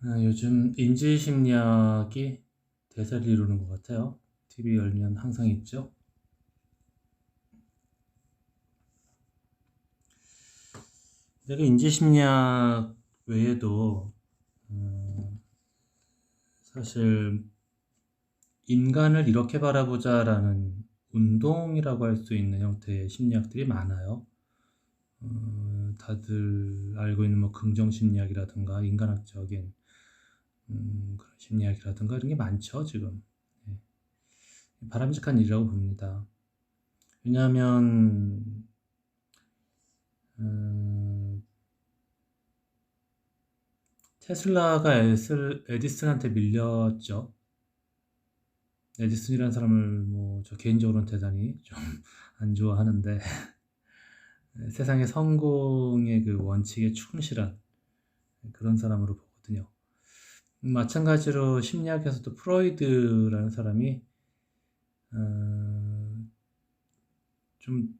요즘 인지심리학이 대세를 이루는 것 같아요. TV 열면 항상 있죠. 내가 인지심리학 외에도 사실 인간을 이렇게 바라보자라는 운동이라고 할 수 있는 형태의 심리학들이 많아요. 다들 알고 있는 뭐 긍정심리학이라든가 인간학적인 그런 심리학이라든가 이런 게 많죠, 지금. 네. 바람직한 일이라고 봅니다. 왜냐하면 음, 테슬라가 에디슨한테 밀렸죠. 에디슨이라는 사람을 뭐 저 개인적으로는 대단히 좀 안 좋아하는데 세상의 성공의 그 원칙에 충실한 그런 사람으로 보거든요. 마찬가지로 심리학에서도 프로이드라는 사람이 어, 좀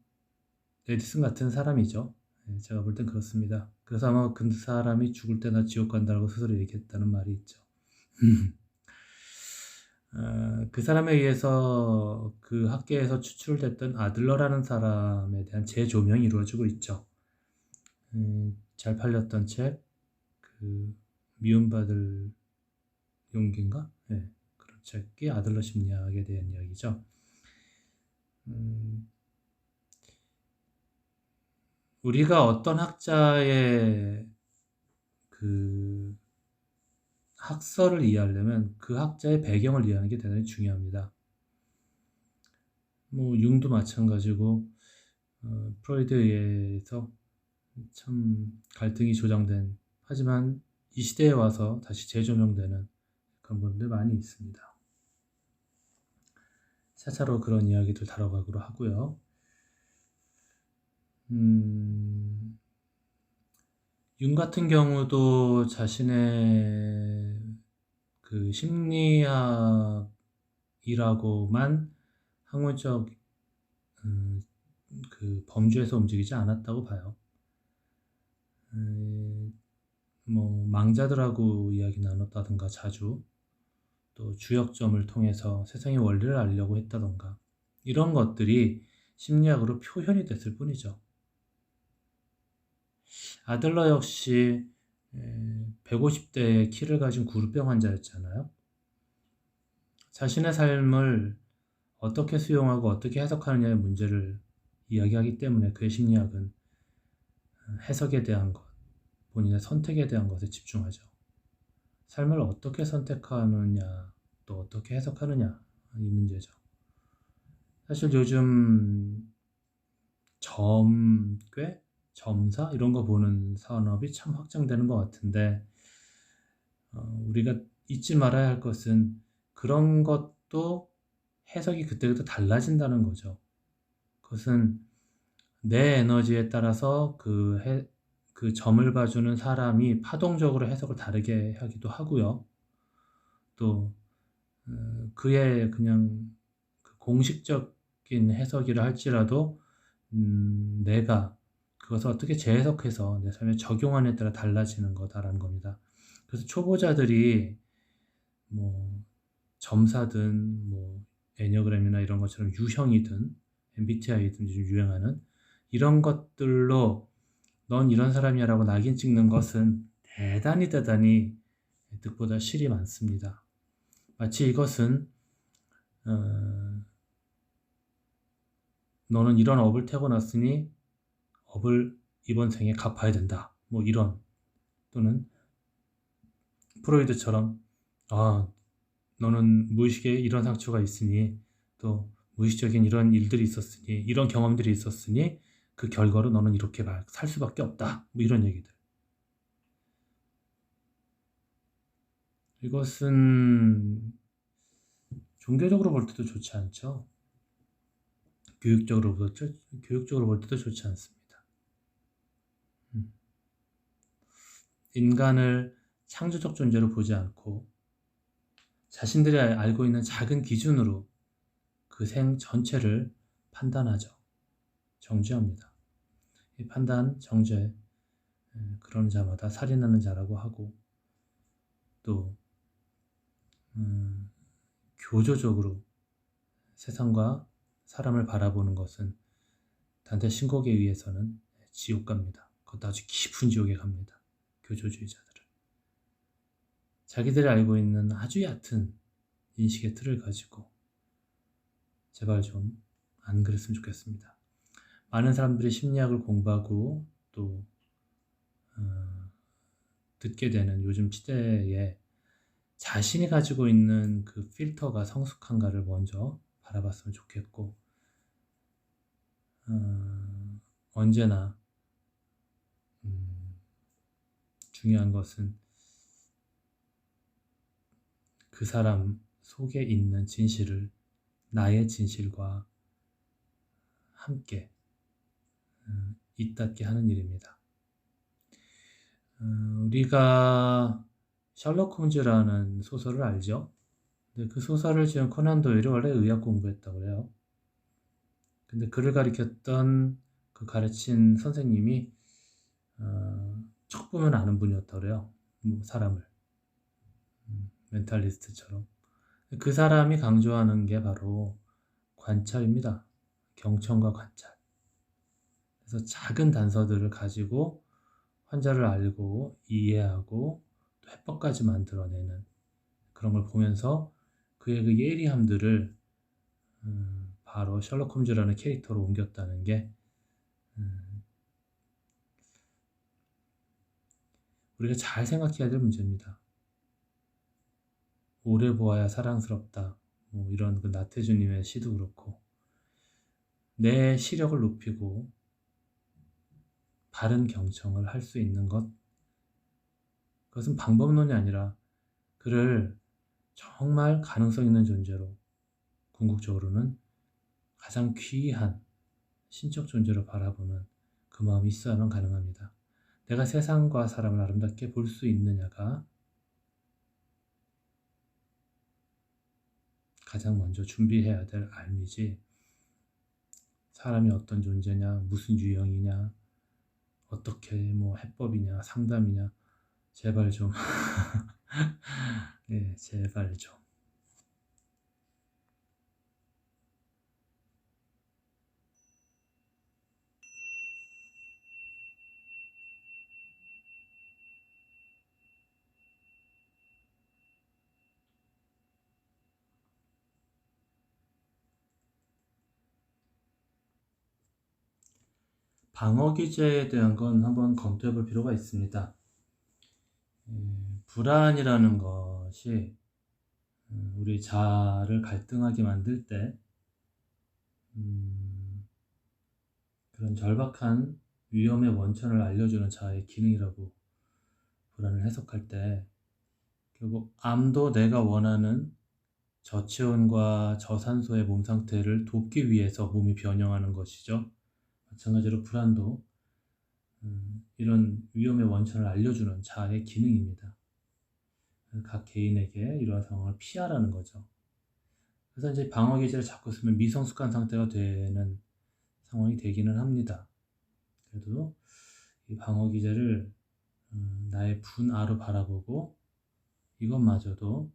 에디슨 같은 사람이죠. 제가 볼 땐 그렇습니다. 그래서 아마 그 사람이 죽을 때나 지옥 간다라고 스스로 얘기했다는 말이 있죠. 그 사람에 의해서 그 학계에서 추출됐던 아들러라는 사람에 대한 재조명이 이루어지고 있죠. 잘 팔렸던 책, 그 미움받을 용기인가? 네, 그런 책이 아들러 심리학에 대한 이야기죠. 음, 우리가 어떤 학자의 그 학설을 이해하려면 그 학자의 배경을 이해하는 게 대단히 중요합니다. 뭐 융도 마찬가지고 프로이드에 의해서 참 갈등이 조장된, 하지만 이 시대에 와서 다시 재조명되는 그런 분들 많이 있습니다. 차차로 그런 이야기들 다뤄가기로 하고요. 융 같은 경우도 자신의 그 심리학이라고만 학문적 음, 그 범주에서 움직이지 않았다고 봐요. 뭐 망자들하고 이야기 나눴다든가 자주 또 주역점을 통해서 세상의 원리를 알려고 했다던가 이런 것들이 심리학으로 표현이 됐을 뿐이죠. 아들러 역시 150대의 키를 가진 구루병 환자였잖아요. 자신의 삶을 어떻게 수용하고 어떻게 해석하느냐의 문제를 이야기하기 때문에 그의 심리학은 해석에 대한 것, 본인의 선택에 대한 것에 집중하죠. 삶을 어떻게 선택하느냐, 또 어떻게 해석하느냐, 이 문제죠. 사실 요즘 점괘, 점사 이런 거 보는 산업이 참 확장되는 것 같은데 우리가 잊지 말아야 할 것은 그런 것도 해석이 그때그때 달라진다는 거죠. 그것은 내 에너지에 따라서 그 점을 봐주는 사람이 파동적으로 해석을 다르게 하기도 하고요. 또 그의 그냥 그 공식적인 해석이라 할지라도 내가 그것을 어떻게 재해석해서 내 삶에 적용하느냐에 따라 달라지는 거다라는 겁니다. 그래서 초보자들이 뭐 점사든 뭐 애니어그램이나 이런 것처럼 유형이든 MBTI든 요즘 유행하는 이런 것들로 넌 이런 사람이야라고 낙인 찍는 것은 대단히 득보다 실이 많습니다. 마치 이것은 어, 너는 이런 업을 태어났으니 업을 이번 생에 갚아야 된다. 뭐 이런 또는 프로이드처럼 너는 무의식에 이런 상처가 있으니 또 무의식적인 이런 일들이 있었으니 이런 경험들이 있었으니 그 결과로 너는 이렇게 살 수밖에 없다. 뭐 이런 얘기들. 이것은 종교적으로 볼 때도 좋지 않죠. 교육적으로 볼 때도 좋지 않습니다. 음. 인간을 창조적 존재로 보지 않고 자신들이 알고 있는 작은 기준으로 그 생 전체를 판단하죠. 정죄합니다. 이 판단, 정죄, 그러는 자마다 살인하는 자라고 하고 또 교조적으로 세상과 사람을 바라보는 것은 단테 신곡에 의해서는 지옥 갑니다. 그것도 아주 깊은 지옥에 갑니다. 교조주의자들은. 자기들이 알고 있는 아주 얕은 인식의 틀을 가지고 제발 좀 안 그랬으면 좋겠습니다. 많은 사람들이 심리학을 공부하고 또 듣게 되는 요즘 시대에 자신이 가지고 있는 그 필터가 성숙한가를 먼저 바라봤으면 좋겠고, 언제나 중요한 것은 그 사람 속에 있는 진실을 나의 진실과 함께 잇닿게 하는 일입니다. 우리가 셜록 홈즈라는 소설을 알죠? 근데 그 소설을 지은 코난 도일이 원래 의학 공부했다고 그래요. 근데 그를 가리켰던 그 가르친 선생님이 척 보면 아는 분이었다고 그래요. 사람을. 멘탈리스트처럼. 그 사람이 강조하는 게 바로 관찰입니다. 경청과 관찰. 그래서 작은 단서들을 가지고 환자를 알고 이해하고 또 해법까지 만들어내는 그런 걸 보면서 그의 그 예리함들을 바로 셜록 홈즈라는 캐릭터로 옮겼다는 게 우리가 잘 생각해야 될 문제입니다. 오래 보아야 사랑스럽다. 뭐 이런 그 나태주님의 시도 그렇고 내 시력을 높이고 바른 경청을 할 수 있는 것, 그것은 방법론이 아니라 그를 정말 가능성 있는 존재로 궁극적으로는 가장 귀한 신적 존재로 바라보는 그 마음이 있어야만 가능합니다. 내가 세상과 사람을 아름답게 볼 수 있느냐가 가장 먼저 준비해야 될 알미지, 사람이 어떤 존재냐, 무슨 유형이냐, 어떻게 뭐 해법이냐, 상담이냐, 제발 좀 예, 제발 좀. 방어 기제에 대한 건 한번 검토해 볼 필요가 있습니다. 불안이라는 것이 우리 자아를 갈등하게 만들 때 그런 절박한 위험의 원천을 알려주는 자아의 기능이라고 불안을 해석할 때 결국 암도 내가 원하는 저체온과 저산소의 몸 상태를 돕기 위해서 몸이 변형하는 것이죠. 마찬가지로 불안도 이런 위험의 원천을 알려주는 자아의 기능입니다. 각 개인에게 이러한 상황을 피하라는 거죠. 그래서 이제 방어 기제를 자꾸 쓰면 미성숙한 상태가 되는 상황이 되기는 합니다. 그래도 이 방어 기제를 나의 분아로 바라보고 이것마저도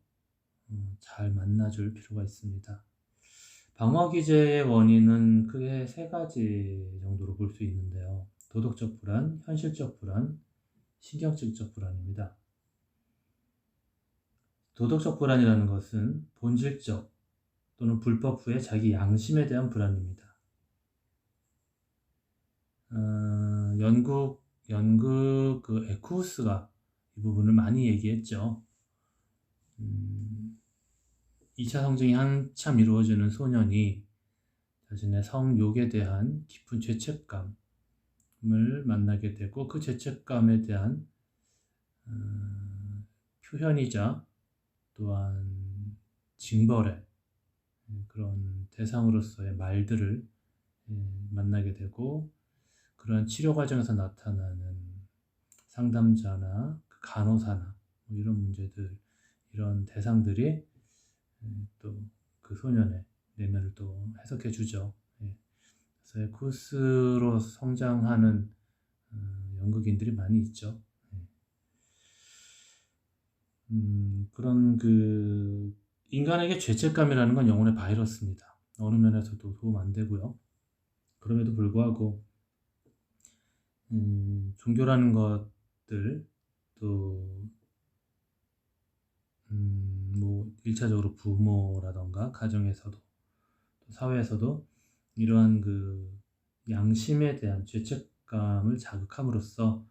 잘 만나줄 필요가 있습니다. 방어 기제의 원인은 크게 세 가지 정도로 볼 수 있는데요. 도덕적 불안, 현실적 불안, 신경증적 불안입니다. 도덕적 불안이라는 것은 본질적 또는 불법 후에 자기 양심에 대한 불안입니다. 연극 그 에쿠스가 이 부분을 많이 얘기했죠. 2차 성징이 한참 이루어지는 소년이 자신의 성욕에 대한 깊은 죄책감을 만나게 되고 그 죄책감에 대한 표현이자 또한 징벌의 그런 대상으로서의 말들을 만나게 되고 그런 치료 과정에서 나타나는 상담자나 간호사나 뭐 이런 문제들, 이런 대상들이 또 그 소년의 내면을 또 해석해 주죠. 그래서 에쿠스로 성장하는 연극인들이 많이 있죠. 그런 인간에게 죄책감이라는 건 영혼의 바이러스입니다. 어느 면에서도 도움 안 되고요. 그럼에도 불구하고 종교라는 것들 또 뭐 1차적으로 부모라던가 가정에서도 또 사회에서도 이러한 양심에 대한 죄책감을 자극함으로써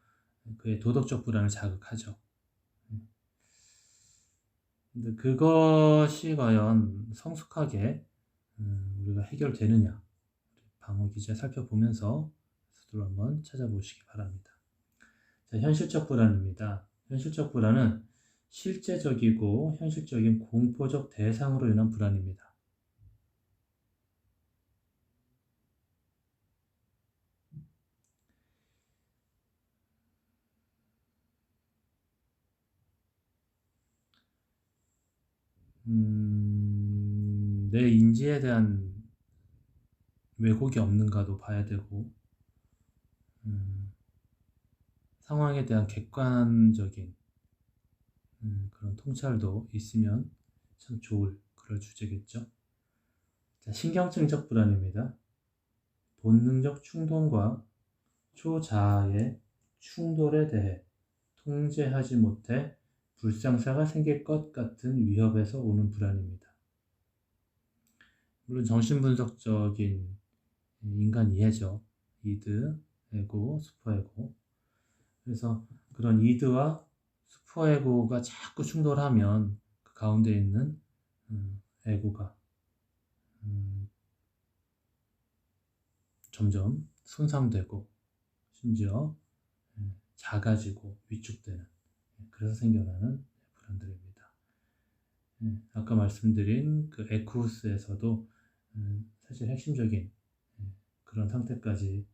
그의 도덕적 불안을 자극하죠. 근데 그것이 과연 성숙하게 우리가 해결되느냐, 방어 기제 살펴보면서 스스로 한번 찾아보시기 바랍니다. 자, 현실적 불안입니다. 현실적 불안은 실제적이고 현실적인 공포적 대상으로 인한 불안입니다. 내 인지에 대한 왜곡이 없는가도 봐야 되고, 상황에 대한 객관적인 그런 통찰도 있으면 참 좋을 그럴 주제겠죠. 자, 신경증적 불안입니다. 본능적 충동과 초자아의 충돌에 대해 통제하지 못해 불상사가 생길 것 같은 위협에서 오는 불안입니다. 물론 정신분석적인 인간 이해죠. 이드, 에고, 슈퍼에고. 그래서 그런 이드와 슈퍼에고가 자꾸 충돌하면 그 가운데 있는 에고가 점점 손상되고 심지어 작아지고 위축되는, 그래서 생겨나는 불안들입니다. 아까 말씀드린 그 에쿠스에서도 사실 핵심적인 그런 상태까지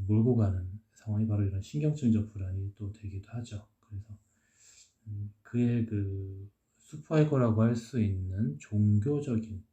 몰고 가는 상황이 바로 이런 신경증적 불안이 또 되기도 하죠. 그래서 그의 슈퍼에고라고 할 수 있는 종교적인